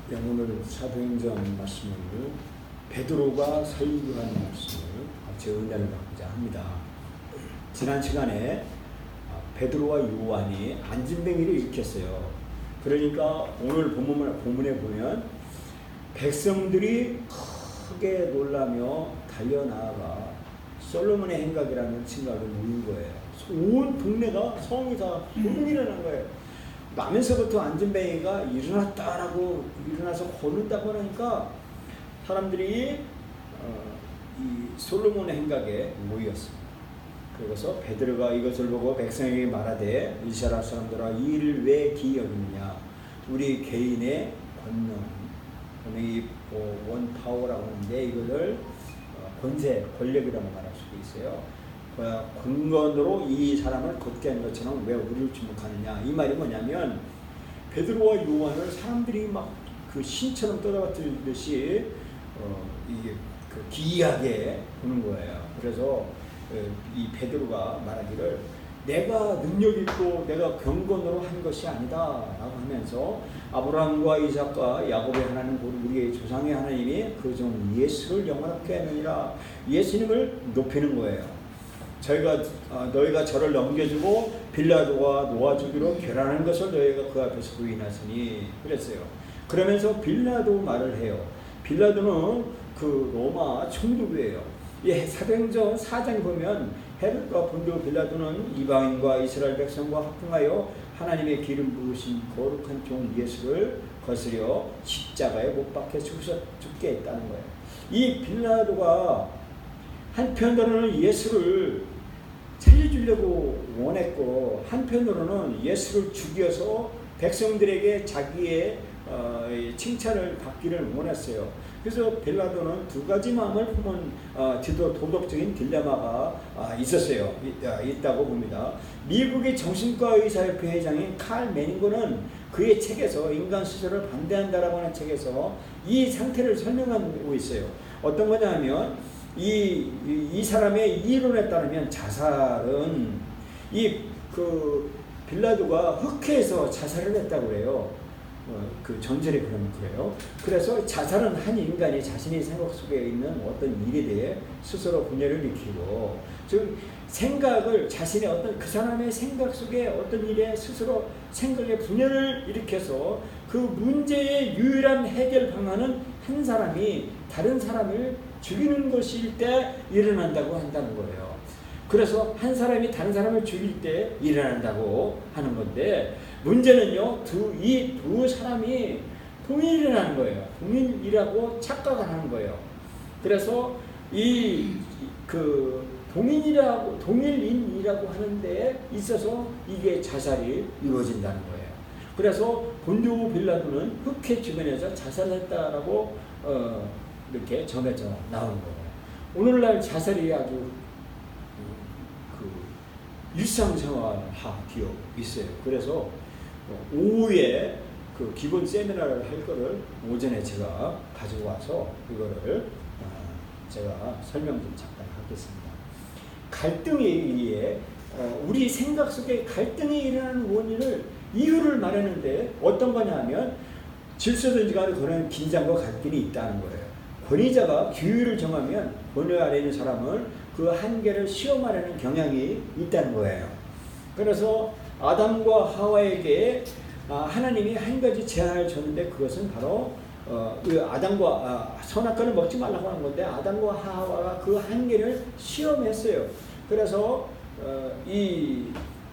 네, 오늘 사도행전 말씀을 베드로가 설교한 말씀을 같이 은혜를 받고자 합니다. 지난 시간에 베드로와 요한이 안진뱅이를 일으켰어요. 그러니까 오늘 본문에 보면 백성들이 크게 놀라며 달려나아가 솔로몬의 행각이라는 생각을 모인 거예요. 온 동네가 성이 다 소문이 난 거예요. 나면서부터 안진뱅이가 일어났다라고 일어나서 걷는다고 하니까 사람들이 이 솔로몬의 행각에 모였습니다. 그래서 베드로가 이것을 보고 백성에게 말하되 이스라엘 사람들아 이 일을 왜 기이 여기느냐. 우리 개인의 권능, 이 원파워라고 하는데 이것을 권세, 권력이라고 말할 수도 있어요. 근거로 이 사람을 걷게 한 것처럼 왜 우리를 주목하느냐. 이 말이 뭐냐면 베드로와 요한을 사람들이 막 그 신처럼 떠받들듯이 이게 그 기이하게 보는 거예요. 그래서 이 베드로가 말하기를 내가 능력 있고 내가 경건으로 한 것이 아니다 라고 하면서 아브라함과 이삭과 야곱의 하나님 곧 우리의 조상의 하나님이 그 종 예수를 영원하게 하느니라. 예수님을 높이는 거예요. 너희가 저를 넘겨주고 빌라도가 놓아주기로 결단한 것을 너희가 그 앞에서 부인하시니 그랬어요. 그러면서 빌라도 말을 해요. 빌라도는 그 로마 총독이에요. 사도행전 4장 보면 헤롯과 본디오 빌라도는 이방인과 이스라엘 백성과 합동하여 하나님의 기름 부으신 거룩한 종 예수를 거스려 십자가에 못 박혀 죽게 했다는 거예요. 이 빌라도가 한편으로는 예수를 살려주려고 원했고 한편으로는 예수를 죽여서 백성들에게 자기의 칭찬을 받기를 원했어요. 그래서 빌라도는 두 가지 마음을 품은 도덕적인 딜레마가 있다고 봅니다. 미국의 정신과 의사협회 회장인 칼 매닝거는 그의 책에서 인간 수술을 반대한다라고 하는 책에서 이 상태를 설명하고 있어요. 어떤 거냐면 이 사람의 이론에 따르면 자살은 빌라도가 흑해에서 자살을 했다고 그래요. 그 전절에 그래요. 그래서 자살은 한 인간이 자신의 생각 속에 있는 어떤 일에 대해 스스로 분열을 일으키고, 즉 생각을 자신의 어떤 그 사람의 생각 속에 어떤 일에 스스로 생각의 분열을 일으켜서 그 문제의 유일한 해결 방안은 한 사람이 다른 사람을 죽이는 것일 때 일어난다고 한다는 거예요. 그래서 한 사람이 다른 사람을 죽일 때 일어난다고 하는 건데, 문제는요, 이 두 사람이 동일이라는 거예요. 동일이라고 착각을 하는 거예요. 그래서 동일인이라고 하는데 있어서 이게 자살이 이루어진다는 거예요. 그래서 본디오 빌라도는 흑해 주변에서 자살했다라고 이렇게 전해져 나오는 거예요. 오늘날 자살이 아주 일상생활화 되어 있어요. 그래서 오후에 그 기본 세미나를 할 거를 오전에 제가 가지고 와서 이거를 제가 설명 좀 잠깐 하겠습니다. 갈등에 우리 생각 속에 갈등이 일어나는 원인을 이유를 말하는데 어떤 거냐면 질서든지 간에 그런 긴장과 갈등이 있다는 거예요. 권위자가 규율을 정하면 권위 아래 있는 사람은 그 한계를 시험하려는 경향이 있다는 거예요. 그래서 아담과 하와에게 하나님이 한 가지 제한을 줬는데 그것은 바로 아담과 선악과를 먹지 말라고 하는 건데 아담과 하와가 그 한계를 시험했어요. 그래서 이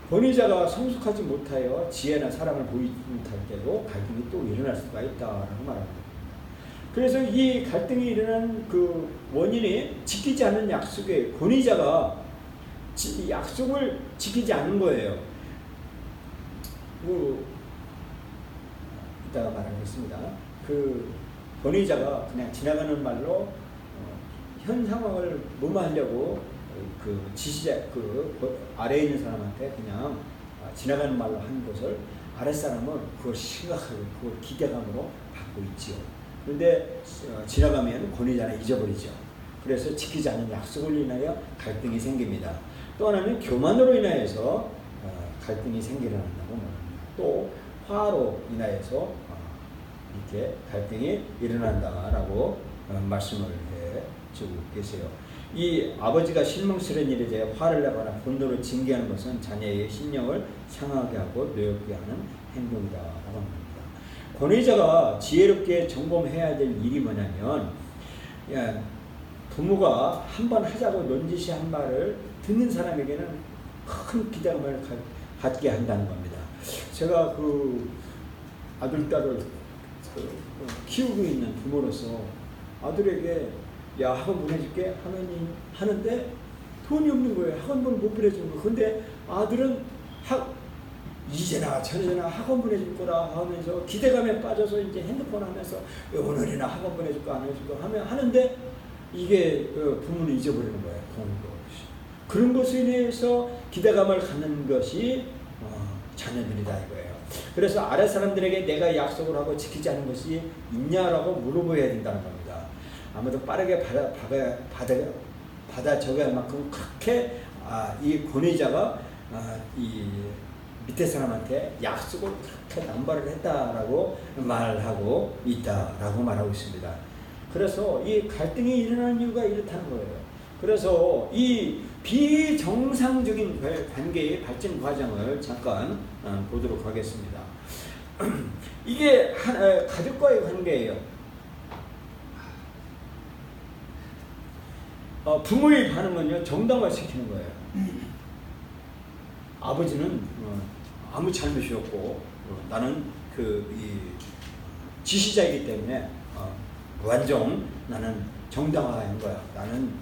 권위자가 성숙하지 못하여 지혜나 사랑을 보이지 못할 때도 갈등이 또 일어날 수가 있다라고 말합니다. 그래서 이 갈등이 일어난 그 원인이 지키지 않은 약속에 권위자가 약속을 지키지 않은 거예요. 이따가 말하겠습니다. 그 권위자가 그냥 지나가는 말로 현 상황을 무마하려고 그 아래에 있는 사람한테 그냥 지나가는 말로 한 것을 아랫사람은 그걸 심각하게 그걸 기대감으로 받고 있지요. 그런데 지나가면 권위자는 잊어버리죠. 그래서 지키지 않은 약속을 인하여 갈등이 생깁니다. 또 하나는 교만으로 인하여서 갈등이 생기게 한다고 말합니다. 또 화로 인하여서 이렇게 갈등이 일어난다라고 말씀을 해주고 계세요. 이 아버지가 실망스러운 일에 대해 화를 내거나 분노로 징계하는 것은 자녀의 신령을 상하게 하고 노엽게 하는 행동이다라고 합니다. 권위자가 지혜롭게 점검해야 될 일이 뭐냐면, 부모가 한번 하자고 넌지시한 말을 듣는 사람에게는 큰 기대감을 갖게 한다는 겁니다. 제가 그 아들, 딸을 키우고 있는 부모로서 아들에게 야, 학원 보내줄게 하는데 돈이 없는 거예요. 학원을 못 보내주는 거예요. 근데 아들은 이제나 저제나 학원 보내줄 거라 하면서 기대감에 빠져서 이제 핸드폰 하면서 오늘이나 학원 보내줄까 안 해줄까 하는데 이게 부모는 잊어버리는 거예요. 그런 것에 대해서 기대감을 갖는 것이 자녀들이다 이거예요. 그래서 아래 사람들에게 내가 약속을 하고 지키지 않은 것이 있냐라고 물어봐야 된다는 겁니다. 아무도 빠르게 받아 적어야 할 만큼 그렇게 이 권위자가 이 밑에 사람한테 약속을 그렇게 남발을 했다라고 말하고 있다라고 말하고 있습니다. 그래서 이 갈등이 일어나는 이유가 이렇다는 거예요. 그래서 이 비정상적인 관계의 발전 과정을 잠깐 보도록 하겠습니다. 이게 가족과의 관계예요. 부모의 반응은요, 정당화시키는 거예요. 아버지는 아무 잘못이 없고 나는 이 지시자이기 때문에 완전 나는 정당화한 거야. 나는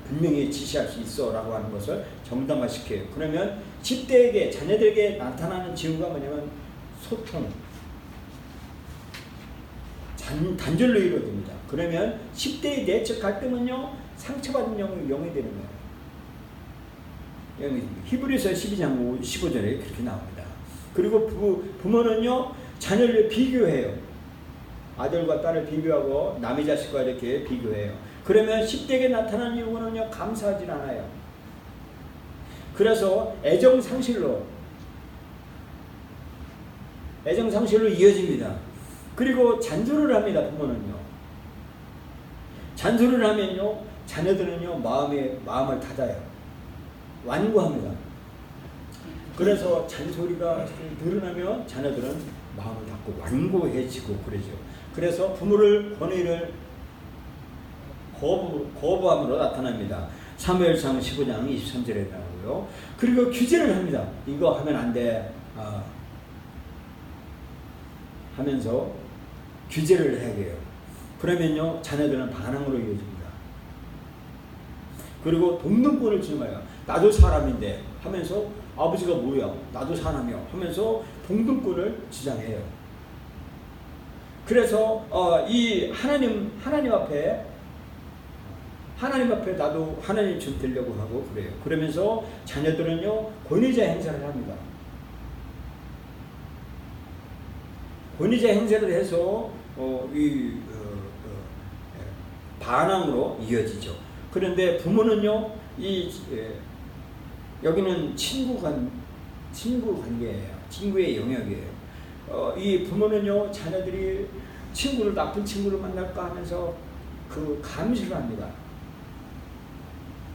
분명히 지시할 수 있어 라고 하는 것을 정당화시켜요. 그러면 10대에게 자녀들에게 나타나는 징후가 뭐냐면 소통, 단절로 이루어집니다. 그러면 10대의 내적 갈등은요, 상처받은 영이 되는 거예요. 히브리서 12장 15절에 그렇게 나옵니다. 그리고 부모는요, 자녀를 비교해요. 아들과 딸을 비교하고 남의 자식과 이렇게 비교해요. 그러면 10대에게 나타나는 이유는요, 감사하진 않아요. 그래서 애정상실로 이어집니다. 그리고 잔소리를 합니다. 부모는요. 잔소리를 하면요, 자녀들은요, 마음을 닫아요. 완고합니다. 그래서 잔소리가 늘어나면 자녀들은 마음을 닫고 완고해지고 그러죠. 그래서 부모를 권위를 거부함으로 나타납니다. 사무엘상 15장 23절에 나오고요. 그리고 규제를 합니다. 이거 하면 안 돼. 하면서 규제를 해야 해요. 그러면요, 자녀들은 반항으로 이어집니다. 그리고 동등권을 주는 거예요. 나도 사람인데 하면서 아버지가 뭐야? 나도 사람이야 하면서 동등권을 주장해요. 그래서 이 하나님 앞에 나도 하나님처럼 되려고 하고 그래요. 그러면서 자녀들은요, 권위자 행사를 합니다. 권위자 행사를 해서 반항으로 이어지죠. 그런데 부모는요, 여기는 친구 관계예요. 친구의 영역이에요. 이 부모는요, 자녀들이 나쁜 친구를 만날까 하면서 감시를 합니다.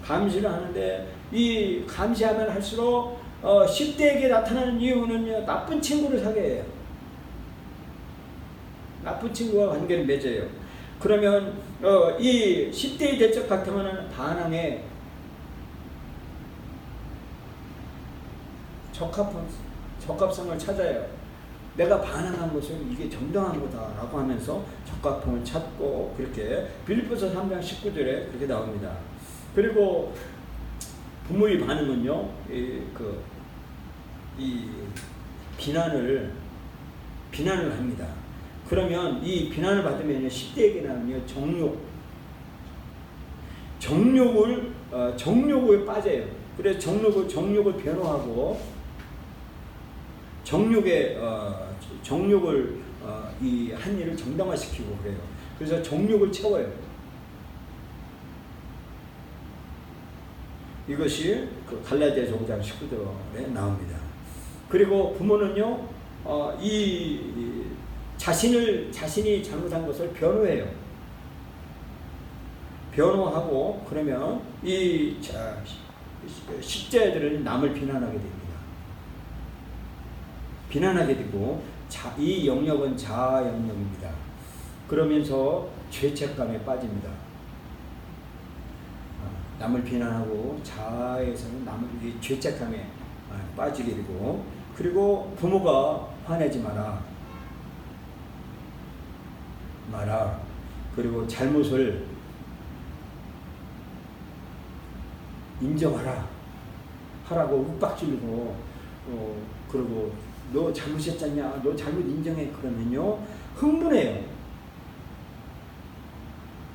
감시를 하는데 이 감시하면 할수록 10대에게 나타나는 이유는요, 나쁜 친구를 사귀어요. 나쁜 친구와 관계를 맺어요. 그러면 이 10대의 대적 같으면 반항에 적합성을 찾아요. 내가 반항한 것은 이게 정당한 거다라고 하면서 적합성을 찾고 그렇게 빌립보서 3장 19절에 그렇게 나옵니다. 그리고 부모의 반응은요, 비난을 합니다. 그러면 이 비난을 받으면 10대에게는요, 정욕을 빠져요. 그래서 정욕을 변호하고 정욕을 이 한 일을 정당화시키고 그래요. 그래서 정욕을 채워요. 이것이 갈라디아서 5장 19절에 나옵니다. 그리고 부모는요, 이 자신이 잘못한 것을 변호해요. 변호하고 그러면 이 십자애들은 남을 비난하게 됩니다. 비난하게 되고 이 영역은 자아 영역입니다. 그러면서 죄책감에 빠집니다. 남을 비난하고 자아에서는 남을 죄책감에 빠지게 되고, 그리고 부모가 화내지 마라. 그리고 잘못을 하라고 윽박지르고, 그리고 너 잘못했잖냐, 너 잘못 인정해, 그러면요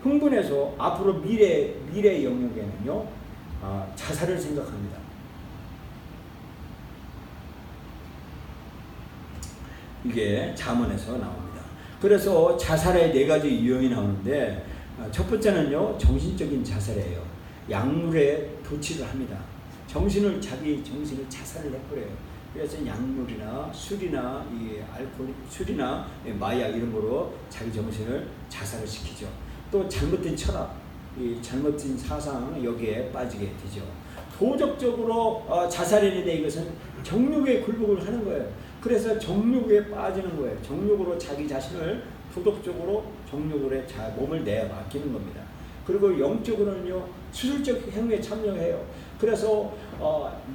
흥분해서 앞으로 미래 영역에는요 자살을 생각합니다. 이게 잠언에서 나옵니다. 그래서 자살의 4가지 유형이 나오는데, 첫 번째는요 정신적인 자살이에요. 약물에 도취를 합니다. 자기 정신을 자살을 해버려요. 그래서 약물이나 술이나 술이나 마약 이런 거로 자기 정신을 자살을 시키죠. 또 잘못된 철학, 잘못된 사상 여기에 빠지게 되죠. 도덕적으로 자살했는데 이것은 정욕에 굴복을 하는 거예요. 그래서 정욕에 빠지는 거예요. 정욕으로 자기 자신을 도덕적으로 정욕으로 몸을 내맡기는 겁니다. 그리고 영적으로는요 수술적 행위에 참여해요. 그래서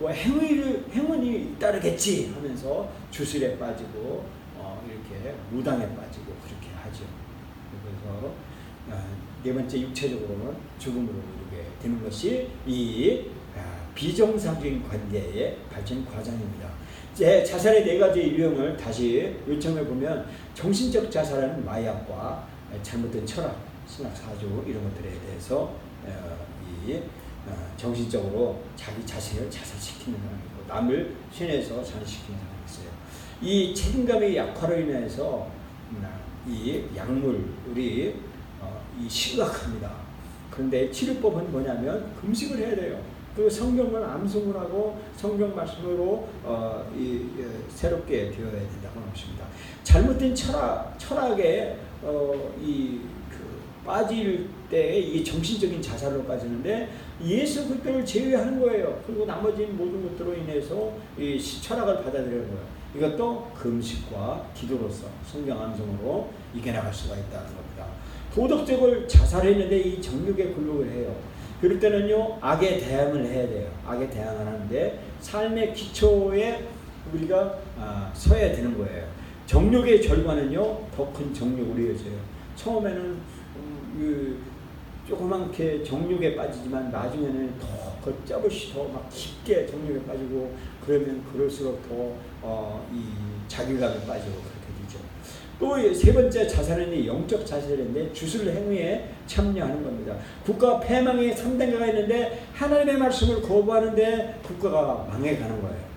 행운이 따르겠지 하면서 주술에 빠지고 이렇게 무당에 빠지고 그렇게 하죠. 그래서 4번째 육체적으로는 죽음으로 이르게 되는 것이 이 비정상적인 관계의 발전 과정입니다. 자살의 4가지 유형을 다시 요청해 보면, 정신적 자살은 마약과 잘못된 철학, 신학 사조 이런 것들에 대해서 정신적으로 자기 자신을 자살시키는 사람이고, 남을 쇠뇌해서 자살시키는 사람이 있어요. 이 책임감의 약화로 인해서 이 약물이 심각합니다. 그런데 치료법은 뭐냐면 금식을 해야 돼요. 그 성경을 암송을 하고 성경 말씀으로 새롭게 되어야 된다고 하십니다. 잘못된 철학에 빠질 때 이 정신적인 자살로 빠지는데, 예수 그리스도를 제외하는 거예요. 그리고 나머지 모든 것들로 인해서 이 철학을 받아들이는 거예요. 이것도 금식과 기도로서 성경 암송으로 이겨나갈 수가 있다는 겁니다. 도덕적으을 자살했는데 이 정욕에 굴복을 해요. 그럴 때는요 악에 대항을 해야 돼요. 악에 대항을 하는데 삶의 기초에 우리가 서야 되는 거예요. 정욕의 결과는요 더 큰 정욕으로 이어져요. 처음에는 조그맣게 정욕에 빠지지만 나중에는 더 걷잡없이 더 막 깊게 정욕에 빠지고, 그러면 그럴수록 더 이 자괴감에 빠지고 그렇게 되죠. 또 3번째 자살은 영적 자살인데 주술 행위에 참여하는 겁니다. 국가 패망의 3단계가 있는데 하나님의 말씀을 거부하는데 국가가 망해가는 거예요.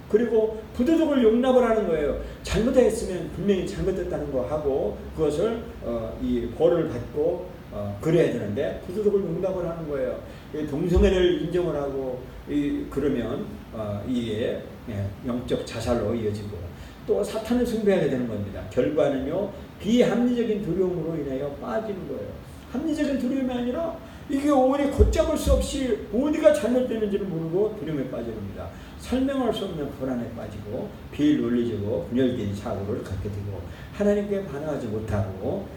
그리고 부도덕을 용납을 하는 거예요. 잘못했으면 분명히 잘못했다는 거 하고 그것을 이 벌을 받고 그래야 되는데 부도덕을 용납을 하는 거예요. 동성애를 인정을 하고 그러면 이게 영적 자살로 이어지고, 또 사탄을 숭배하게 되는 겁니다. 결과는요 비합리적인 두려움으로 인하여 빠지는 거예요. 합리적인 두려움이 아니라 이게 오히려 걷잡을 수 없이 어디가 잘못되는지를 모르고 두려움에 빠집니다. 설명할 수 없는 불안에 빠지고 비논리적으로 분열된 사고를 갖게 되고 하나님께 반응하지 못하고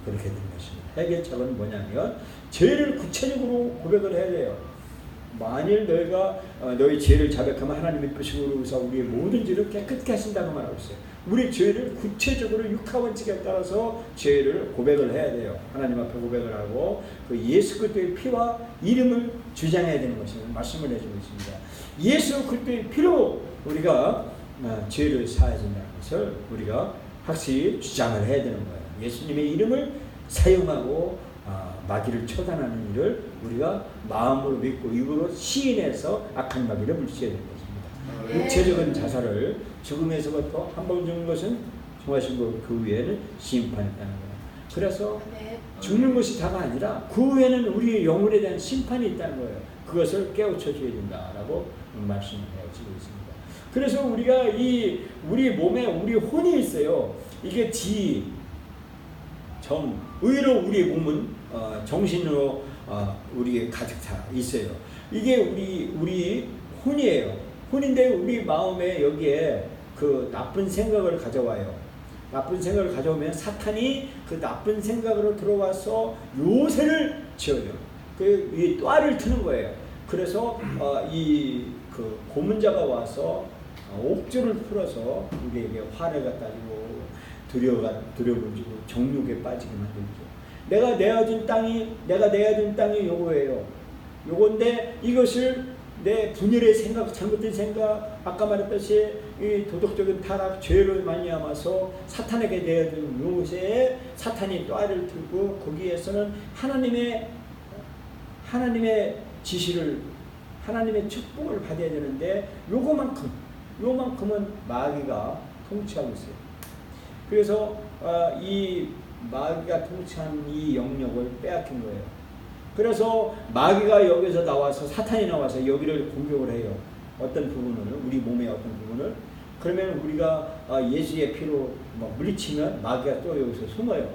그렇게 되는 것입니다. 해결책은 뭐냐면 죄를 구체적으로 고백을 해야 돼요. 만일 너희가 너희 죄를 자백하면 하나님의 뜻으로 의사 우리의 모든 죄를 깨끗게 하신다고 말하고 있어요. 우리 죄를 구체적으로 육하원칙에 따라서 죄를 고백을 해야 돼요. 하나님 앞에 고백을 하고 그 예수 그리스도의 피와 이름을 주장해야 되는 것입니다. 말씀을 해주고 있습니다. 예수 그리스도의 피로 우리가 죄를 사해야 된다는 것을 우리가 확실히 주장을 해야 되는 거예요. 예수님의 이름을 사용하고 마귀를 처단하는 일을 우리가 마음으로 믿고 입으로 시인해서 악한 마귀를 물리쳐야 되는 것입니다. 육체적인 자살을 죽음에서부터 한 번 죽는 것은 정하신 그 위에는 심판이 있다는 거예요. 그래서 죽는 것이 다가 아니라 그 후에는 우리의 영혼에 대한 심판이 있다는 거예요. 그것을 깨우쳐 줘야 된다라고 말씀을 해주고 있습니다. 그래서 우리가 우리 몸에 우리 혼이 있어요. 이게 지, 정, 의로 우리의 몸은 정신으로 우리의 가득 차 있어요. 이게 우리 혼이에요. 혼인데 우리 마음에 여기에 그 나쁜 생각을 가져와요. 나쁜 생각을 가져오면 사탄이 그 나쁜 생각으로 들어와서 요새를 지어요. 이 또아를 트는 거예요. 그래서 그 고문자가 와서 옥조를 풀어서 우리에게 화를 갖다 주고 두려워지고 정욕에 빠지게 만들죠. 내가 내어준 땅이 요거예요. 요건데 이것을 내 분열의 생각, 잘못된 생각, 아까 말했듯이 이 도덕적인 타락, 죄를 말미암아서 사탄에게 내어준 요새에 사탄이 또아를 들고 거기에서는 하나님의 지시를, 하나님의 축복을 받아야 되는데 요만큼은 마귀가 통치하고 있어요. 그래서 이 마귀가 통치한 이 영역을 빼앗긴 거예요. 그래서 마귀가 여기서 나와서, 사탄이 나와서 여기를 공격을 해요. 어떤 부분을, 우리 몸의 어떤 부분을. 그러면 우리가 예수의 피로 물리치면 마귀가 또 여기서 숨어요.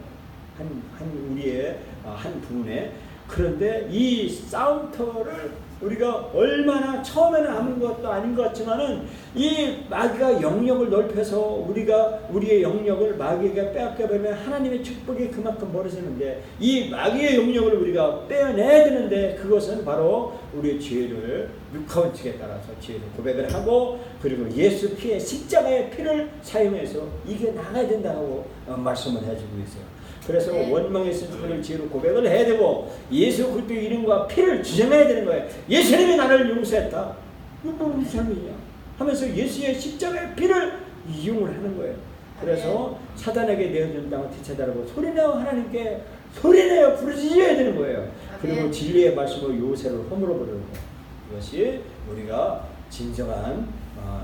우리의 한 부분에. 그런데 이 싸움터를 우리가 얼마나 처음에는 아무것도 아닌 것 같지만은 이 마귀가 영역을 넓혀서 우리의 영역을 마귀가 빼앗겨버리면 하나님의 축복이 그만큼 멀어지는데, 이 마귀의 영역을 우리가 빼어내야 되는데, 그것은 바로 우리의 죄를 육하원칙에 따라서 죄를 고백을 하고, 그리고 예수 피의 십자가의 피를 사용해서 이게 나가야 된다고 말씀을 해주고 있어요. 그래서 원망의 슬픔을 지혜로 고백을 해야 되고, 예수 그리스도의 이름과 피를 주장해야 되는 거예요. 예수님이 나를 용서했다. 이거 무슨 삶이냐 하면서 예수의 십자가의 피를 이용을 하는 거예요. 그래서 사단에게 내어준 땅을 되찾아라고 소리내어 하나님께 소리내어 부르짖어야 되는 거예요. 그리고 진리의 말씀으로 요새를 허물어 버리는 거예요. 이것이 우리가 진정한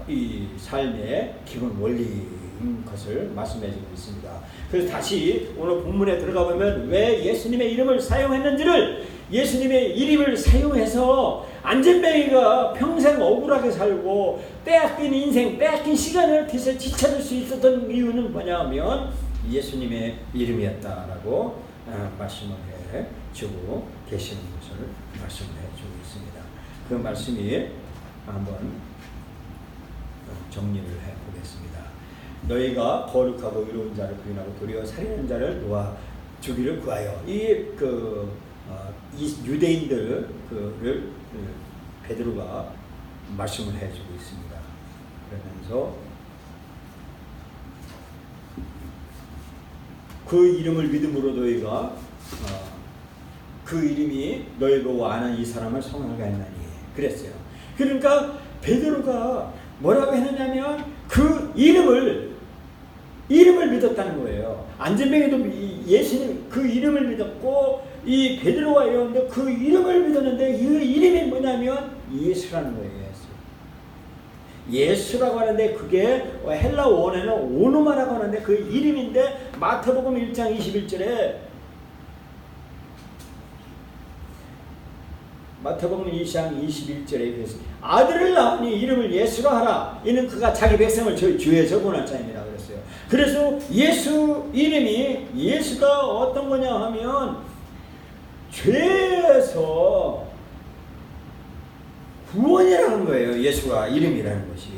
이 삶의 기본 원리인 것을 말씀해주고 있습니다. 그래서 다시 오늘 본문에 들어가 보면 왜 예수님의 이름을 사용했는지를, 예수님의 이름을 사용해서 안전뱅이가 평생 억울하게 살고 빼앗긴 인생, 빼앗긴 시간을 되찾을 수 있었던 이유는 뭐냐면 예수님의 이름이었다라고 말씀을 해주고 계시는 것을 말씀해주고 있습니다. 그 말씀이 한번 정리를 해보겠습니다. 너희가 거룩하고 의로운 자를 부인하고 도리어 살인하는 자를 놓아 주기를 구하여. 이 유대인들을 베드로가 말씀을 해주고 있습니다. 그러면서 그 이름을 믿음으로 너희가 그 이름이 너희 보고 아는 이 사람을 성하게 했나니 그랬어요. 그러니까 베드로가 뭐라고 했느냐면 그 이름을 믿었다는 거예요. 안전뱅이도 예수님 그 이름을 믿었고, 이 베드로와 요한도 그 이름을 믿었는데, 이 이름이 뭐냐면 예수라는 거예요. 예수라고 하는데 그게 헬라 원어는 오노마라고 하는데 그 이름인데, 마태복음 1장 21절에 마태복음 2장 21절에 그래서 아들을 낳으니 이름을 예수라 하라. 이는 그가 자기 백성을 주에 적어놓은 자입니다. 그랬어요. 그래서 예수 이름이, 예수가 어떤 거냐 하면 죄에서 구원이라는 거예요. 예수가 이름이라는 것이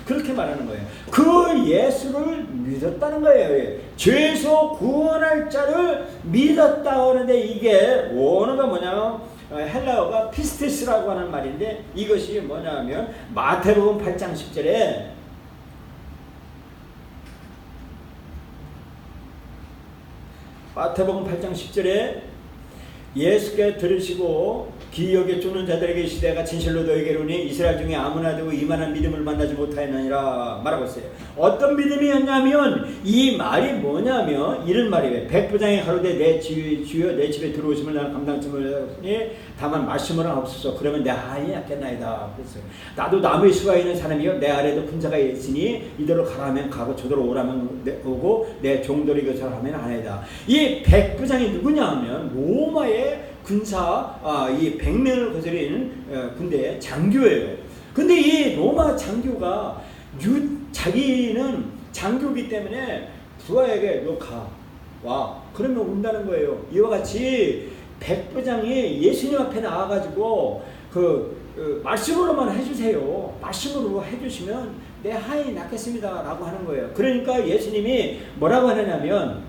그렇게 말하는 거예요. 그 예수를 믿었다는 거예요. 죄에서 구원할 자를 믿었다 하는데, 이게 원어가 뭐냐면 헬라어가 피스테스라고 하는 말인데, 이것이 뭐냐면 마태복음 8장 10절에 마태복음 8장 10절에 예수께 들으시고 기억에 쫓는 자들에게 시대가 진실로 너희에게로니 이스라엘 중에 아무나도 이만한 믿음을 만나지 못하였느니라 말하고 있어요. 어떤 믿음이었냐면, 이 말이 뭐냐면 이런 말이에요. 백부장이 가로되 내 주여 내 집에 들어오시면 나는 감당치 못하니 다만 말씀을 하옵소서. 그러면 내 한이 낫겠나이다 그랬어요. 나도 나무에 수가 있는 사람이요 내 아래도 분자가 있으니 이대로 가라면 가고 저대로 오라면 오고 내 종들이 이것을 하면 아니다. 이 백부장이 누구냐 하면 로마의 군사, 이 100명을 거스리는 군대의 장교예요. 근데 이 로마 장교가 자기는 장교이기 때문에 부하에게 너 가. 와. 그러면 온다는 거예요. 이와 같이 백부장이 예수님 앞에 나와가지고 말씀으로만 해주세요. 말씀으로 해주시면 내 하인이 낫겠습니다. 라고 하는 거예요. 그러니까 예수님이 뭐라고 하느냐면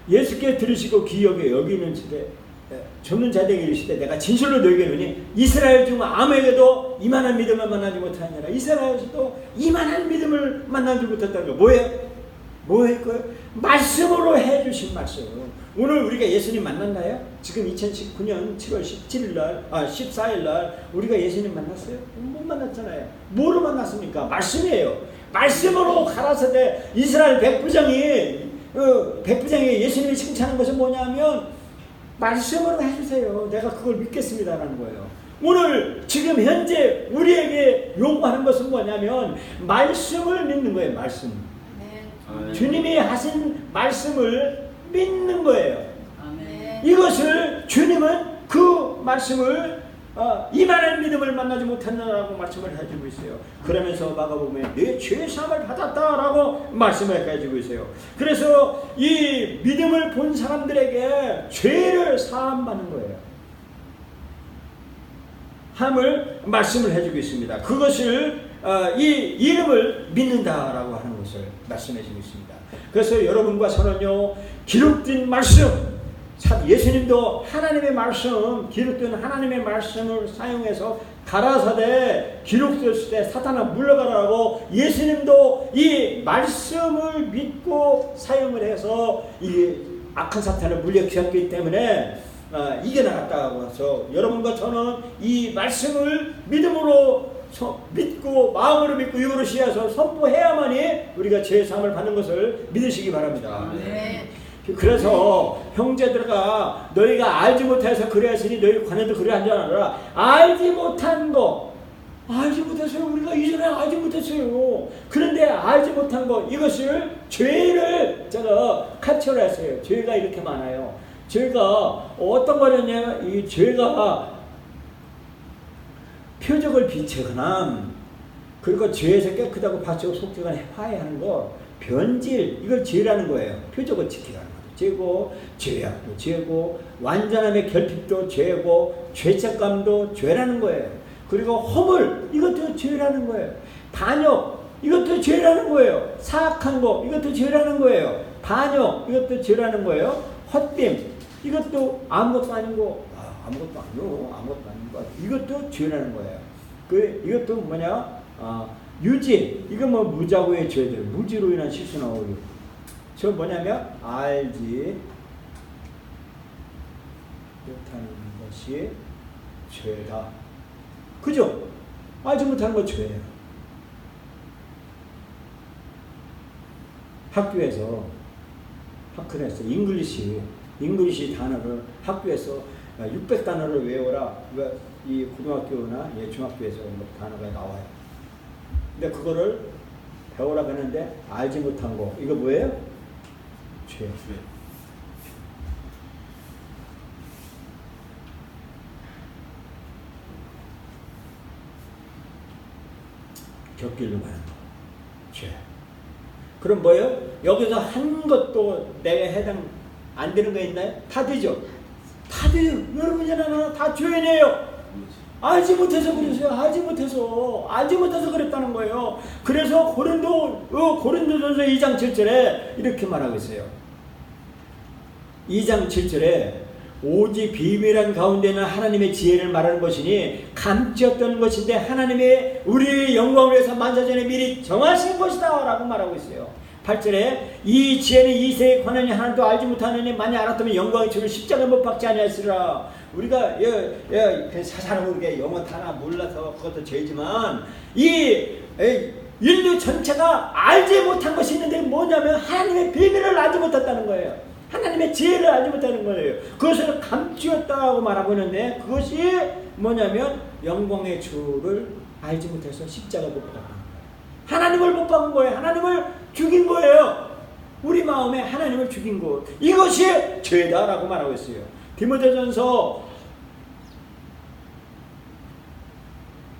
예수께 들으시고 귀 여기는 시대 좁는 자들에게 이르시되 내가 진실로 너희에게 이르노니 이스라엘 중 아무에게도 이만한 믿음을 만나지 못하느니라. 이스라엘에서도 이만한 믿음을 만나지 못했다는 거 뭐예요? 뭐예요? 말씀으로 해주신 말씀. 오늘 우리가 예수님 만났나요? 지금 2019년 7월 14일 우리가 예수님 만났어요? 못 만났잖아요. 뭐로 만났습니까? 말씀이에요. 말씀으로 가라사대 이스라엘 백부장이 예수님이 칭찬한 것은 뭐냐면 말씀으로 해주세요. 내가 그걸 믿겠습니다라는 거예요. 오늘 지금 현재 우리에게 요구하는 것은 뭐냐면 말씀을 믿는 거예요. 말씀. 네. 주님이 하신 말씀을 믿는 거예요. 아멘. 이것을 주님은 그 말씀을 이만한 믿음을 만나지 못한다라고 말씀을 해주고 있어요. 그러면서 마가복음에 내 죄 사함을 받았다라고 말씀을 해주고 있어요. 그래서 이 믿음을 본 사람들에게 죄를 사함받는 거예요. 함을 말씀을 해주고 있습니다. 그것을 이 이름을 믿는다라고 하는 것을 말씀해 주고 있습니다. 그래서 여러분과 저는요 기록된 말씀 예수님도 하나님의 말씀 기록된 하나님의 말씀을 사용해서 가라사대 기록되었을 때 사탄아 물러가라고 예수님도 이 말씀을 믿고 사용을 해서 이 악한 사탄을 물리쳤기 때문에 이겨나갔다고 해서 여러분과 저는 이 말씀을 믿음으로 믿고 마음으로 믿고 입으로 시해서 선포해야만이 우리가 죄사함을 받는 것을 믿으시기 바랍니다. 네. 그래서 형제들아 너희가 알지 못해서 그래하시니 너희 관에도 그래한 줄 알아라. 알지 못한 거 알지 못했어요. 우리가 이전에 알지 못했어요. 그런데 알지 못한 거 이것을 죄를 제가 카치오라 했어요. 죄가 이렇게 많아요. 죄가 어떤 거냐면 이 죄가 표적을 비추거나 그리고 죄에서 깨끗하고 바치고 속죄가 화해하는 거 변질 이걸 죄라는 거예요. 표적을 지키라는 거죠. 죄고 죄악도 죄고 완전함의 결핍도 죄고 죄책감도 죄라는 거예요. 그리고 허물 이것도 죄라는 거예요. 반역 이것도 죄라는 거예요. 사악한 거 이것도 죄라는 거예요. 반역 이것도 죄라는 거예요. 헛됨 이것도 아무것도 아니고 아무것도 아닌 거 이것도 죄라는 거예요. 이것도 뭐냐? 유지 이거 뭐 무자고의 죄들 무지로 인한 실수나 오류 저 뭐냐면 알지 못하는 것이 죄다. 그죠? 알지 못하는 거 죄예요. 학교에서 잉글리시 단어를 학교에서 600단어를 외워라. 이 고등학교나 중학교에서 단어가 나와요. 근데 그거를 배우라고 하는데 알지 못한 거 이거 뭐예요? 죄. 곁길로 가는 거. 죄. 그럼 뭐예요? 여기서 한 것도 내가 해당 안 되는 거 있나요? 다 되죠? 다 돼요. 여러분이나 다 죄인이에요. 알지 못해서 그러세요. 알지 못해서 그랬다는 거예요. 그래서 고린도전서 2장 7절에 이렇게 말하고 있어요. 2장 7절에 오직 비밀한 가운데는 하나님의 지혜를 말하는 것이니 감추었던 것인데 하나님의 우리의 영광을 위해서 만사전에 미리 정하신 것이다 라고 말하고 있어요. 8절에 이 지혜는 이 세에 관하니 하나도 알지 못하느니 만약 알았다면 영광의 주를 십자가에 못 박지 아니하였으리라. 우리가 사사는 우리가 영어 하나 몰라서 그것도 죄지만 이 인류 전체가 알지 못한 것이 있는데 뭐냐면 하나님의 비밀을 알지 못했다는 거예요. 하나님의 지혜를 알지 못하는 거예요. 그것을 감추었다고 말하고 있는데 그것이 뭐냐면 영광의 주를 알지 못해서 십자가에 못 박은 거예요. 하나님을 못 박은 거예요. 하나님을 죽인 거예요. 우리 마음에 하나님을 죽인 것 이것이 죄다라고 말하고 있어요. 디모데전서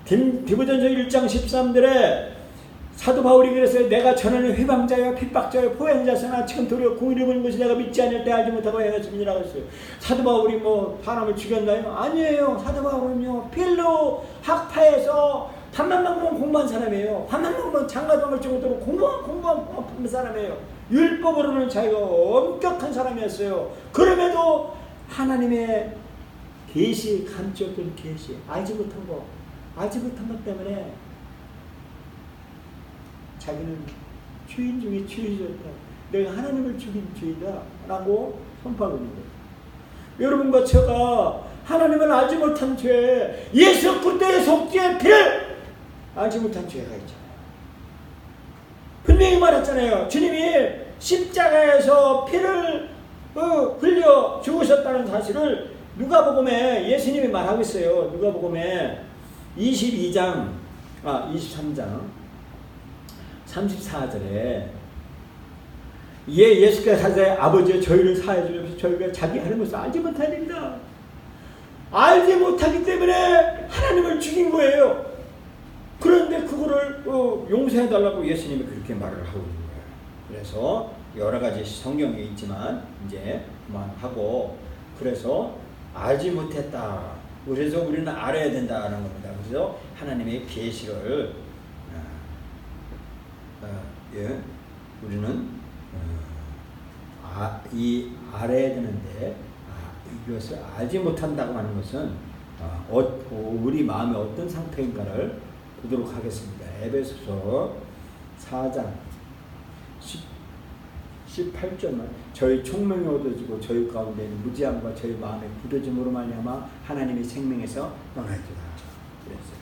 1장 13절에 사도 바울이 그랬어요. 내가 전하는 회방자여 핍박자여 포행자서나 지금 도리어 공의를 보는 것이 내가 믿지 않을 때 알지 못하고 행했음이라고 했어요. 사도 바울이 뭐 사람을 죽였나요? 아니에요. 사도 바울은요 필로 학파에서 밥만 먹으면 공부한 사람이에요. 밥만 먹으면 장가도 먹을 정도로 공부한 사람이에요. 율법으로는 자기가 엄격한 사람이었어요. 그럼에도 하나님의 계시, 감추었던 계시, 알지 못한 것 때문에 자기는 주인 중에 주인이었다. 내가 하나님을 죽인 주인이다 라고 선포하고 있는 거예요. 여러분과 제가 하나님을 알지 못한 죄, 예수 그리스도의 속죄의 피를 알지 못한 죄가 있잖아요. 분명히 말했잖아요. 주님이 십자가에서 피를 흘려 죽으셨다는 사실을 누가복음에 예수님이 말하고 있어요. 누가복음에 23장 34절에 예수께서 하시되 아버지여 저희를 사하여 주옵소서. 저희가 자기 하는 것을 알지 못해야 됩니다. 알지 못하기 때문에 하나님을 죽인 거예요. 그런데 그거를 용서해달라고 예수님이 그렇게 말을 하고 있는 거예요. 그래서 여러 가지 성경에 있지만 이제 그만하고, 그래서 알지 못했다. 그래서 우리는 알아야 된다는 겁니다. 그래서 하나님의 계시를 우리는 알아야 되는데 이것을 알지 못한다고 하는 것은 우리 마음의 어떤 상태인가를 보도록 하겠습니다. 에베소서 4장 18절만 저희 총명이 얻어지고 저희 가운데는 무지함과 저희 마음의 굳어짐으로 말미암아 하나님의 생명에서 떠나있도다 그랬어요.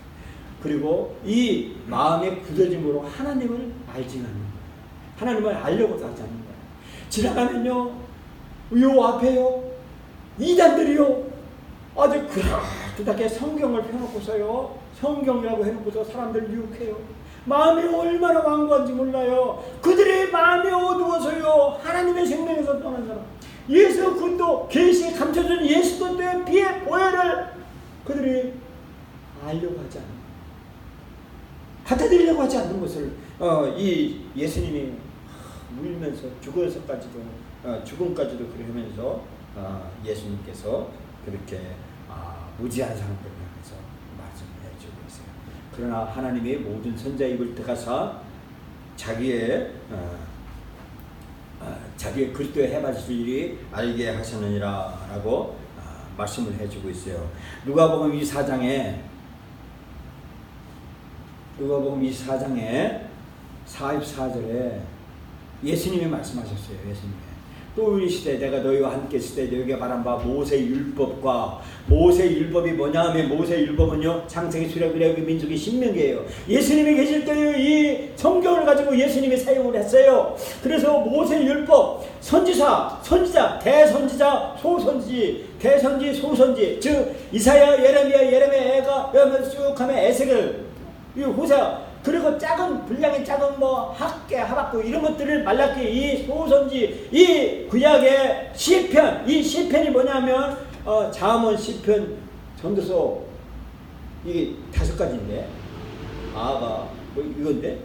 그리고 이 마음의 굳어짐으로 하나님을 알지 않는 거예요. 하나님을 알려고 하지 않는 거예요. 지나가면요, 요 앞에요, 이단들이요, 아주 그렇게 성경을 펴놓고서요, 성경이라고 해놓고서 사람들 유혹해요. 마음이 얼마나 완고한지 몰라요. 그들의 마음이 어두워서요, 하나님의 생명에서 떠난 사람, 예수 그리스도 계시에 감춰준 예수 그리스도의 피의 보혈을 그들이 알려고 하지 않는, 받아들이려고 하지 않는 것을 이 예수님이 울면서 죽음까지도 그렇게 하면서 예수님께서 그렇게 무지한 사람들을 향해서 말씀을 해주고 있어요. 그러나 하나님이 모든 선자의 입을 떼가사 자기의 그리스도의 해바칠 일이 알게 하셨느니라 라고 말씀을 해주고 있어요. 누가복음 24장에 44절에 예수님이 말씀하셨어요. 예수님이 또 이 시대 내가 너희와 함께 있을 때 너희에게 말한 바 모세의 율법과, 모세의 율법이 뭐냐 하면 모세의 율법은요 창세기, 출애굽, 레위기, 민수기, 신명기예요. 예수님이 계실 때 이 성경을 가지고 예수님이 사용을 했어요. 그래서 모세의 율법, 선지자, 대선지자, 소선지, 대선지, 소선지, 즉 이사야, 예레미야가 쭉 하면 에스겔, 호세아, 그리고 분량이 작은 학계, 하박국 이런 것들을 말라기, 이 소선지, 이 구약의 시편, 이 시편이 뭐냐면 잠언, 시편, 전도서, 이게 5가지인데 이건데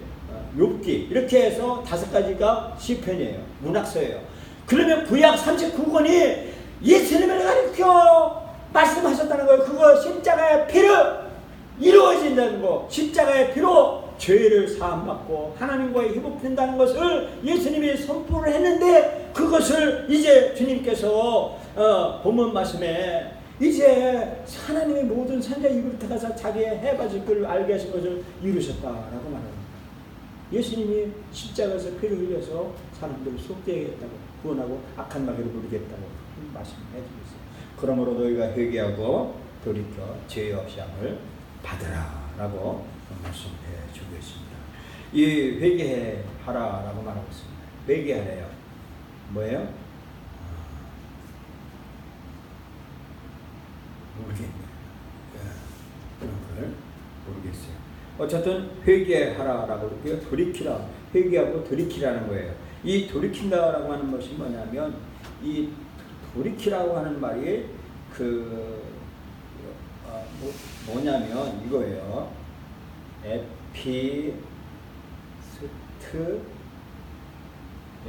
욥기, 이렇게 해서 5가지가 시편이에요. 문학서예요. 그러면 구약 39권이 예수님을 가리켜 말씀하셨다는 거예요. 그거 십자가의 피로 이루어진다는 거, 십자가의 피로 죄를 사함받고 하나님과의 회복된다는 것을 예수님이 선포를 했는데, 그것을 이제 주님께서 본문 말씀에 이제 하나님의 모든 선자 입을 들어가서 자기의 해바질 걸 알게 하신 것을 이루셨다라고 말합니다. 예수님이 십자가에서 피를 흘려서 사람들을 속죄하겠다고, 구원하고 악한 마귀를 부르겠다고 말씀해 주고 있어요. 그러므로 너희가 회개하고 돌이켜 죄의 없이함을 받으라라고 말씀해 주고 있습니다. 이 회개하라라고 말하고 있습니다. 회개하래요. 뭐예요? 모르겠네요. 그런 걸 모르겠어요. 어쨌든 회개하라라고 그렇게 돌이키라, 회개하고 돌이키라는 거예요. 이 돌이킨다라고 하는 것이 뭐냐면, 이 돌이키라고 하는 말이 뭐냐면 이거예요.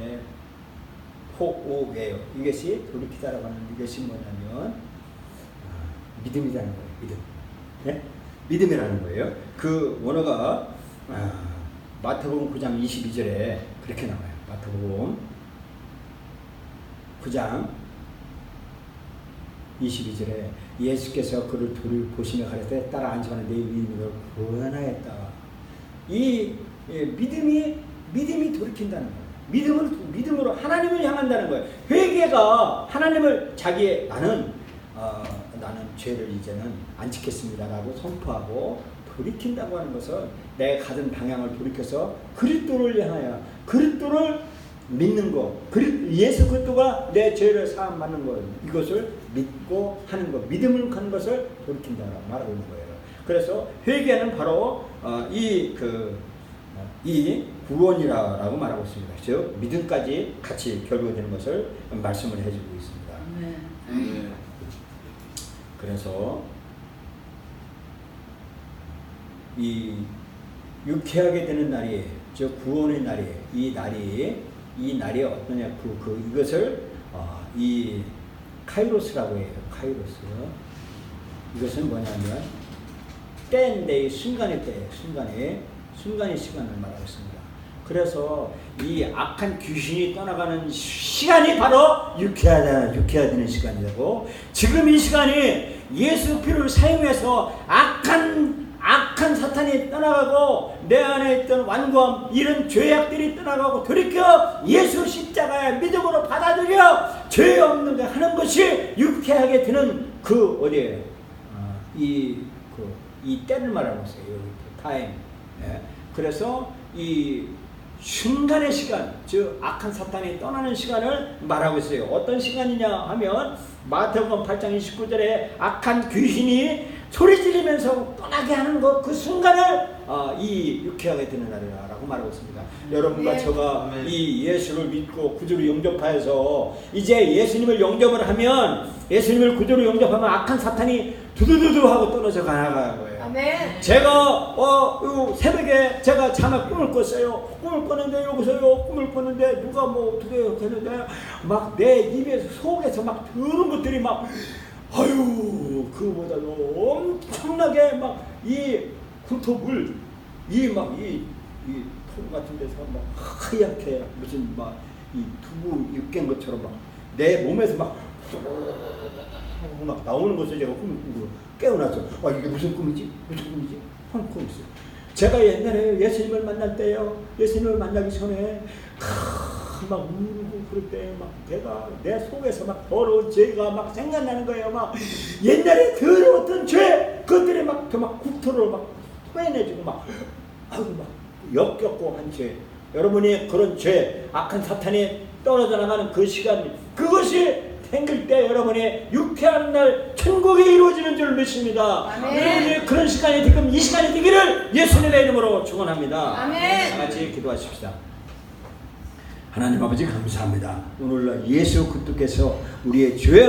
예, 포오예요. 이것이 돌이키다라고 하는 이것이 뭐냐면 믿음이라는 거예요. 믿음. 네? 믿음이라는 거예요. 그 원어가 마태복음 9장 22절에 그렇게 나와요. 마태복음 9장 22절에 예수께서 그를 돌보시며 가라사대 따라 앉으면 내 믿음이 너를 구원하였다. 이 믿음이 돌이킨다는 거예요. 믿음으로 하나님을 향한다는 거예요. 회개가 하나님을 나는 죄를 이제는 안 지켰습니다라고 선포하고 돌이킨다고 하는 것은 내가 가던 방향을 돌이켜서 그리스도를 향하여 그리스도를 믿는 것, 예수 그리스도가 내 죄를 사함 받는 것, 이것을 믿고 하는 것, 믿음을 가는 것을 돌이킨다라고 말하고 있는 거예요. 그래서 회개는 바로 이 구원이라고 말하고 있습니다. 즉 믿음까지 같이 결부되는 것을 말씀을 해주고 있습니다. 그래서 이 유쾌하게 되는 날이 즉 구원의 날이 이 날이 어떠냐 이것을 이 카이로스라고 해요. 카이로스. 이것은 뭐냐면 때인데 순간의 시간을 말하고 있습니다. 그래서 이 악한 귀신이 떠나가는 시간이 바로 유쾌해지는 시간이고, 지금 이 시간이 예수 피를 사용해서 악한 사탄이 떠나가고 내 안에 있던 완고함 이런 죄악들이 떠나가고 돌이켜 예수 십자가의 믿음으로 받아들여 죄 없는 거 하는 것이 유쾌하게 되는 어디에요? 이 때를 말하고 있어요. 여기 타임. 예. 그래서 이 순간의 시간, 즉 악한 사탄이 떠나는 시간을 말하고 있어요. 어떤 시간이냐 하면 마태복음 8장 29절에 악한 귀신이 소리 지르면서 떠나게 하는 그 순간을 이 유쾌하게 되는 날이라고 말하고 있습니다. 여러분과 제가 이 예수를 믿고 구주로 영접하여서 이제 예수님을 영접을 하면, 예수님을 구주로 영접하면 악한 사탄이 두두두두 하고 떨어져 가는 거예요. 아멘. 제가 새벽에 제가 잠을 꿈을 꿨어요. 꿈을 꿨는데 여기서요. 꿈을 꿨는데 누가 뭐 어떻게 했는데 막 내 입에서 속에서 막 더러운 것들이 막 그보다도 엄청나게 막 이 굴토물 이 통 같은 데서 막 하얗게 무슨 막 이 두부 육깬 것처럼 막 내 몸에서 막 나오는 것을 제가 꿈을 꾸고 깨어났죠. 이게 무슨 꿈이지? 하는 꿈이 있어요. 제가 옛날에 예수님을 만날 때요. 예수님을 만나기 전에 막 울고 그럴 때 막 내 속에서 막 더러운 죄가 막 생각나는 거예요. 막 옛날에 더러웠던 죄, 그것들이 막 국토를 막 토해내주고 막 역겹고 한 죄. 여러분이 그런 죄, 악한 사탄이 떨어져 나가는 그 시간, 그것이 생길 때 여러분이 유쾌한 날 천국이 이루어지는 줄 믿습니다. 여러분이 그런 시간이 지금 이 시간이 되기를 예수님의 이름으로 축원합니다. 아멘. 같이 기도하십시다. 하나님 아버지 감사합니다. 오늘날 예수 그리스도께서 우리의 죄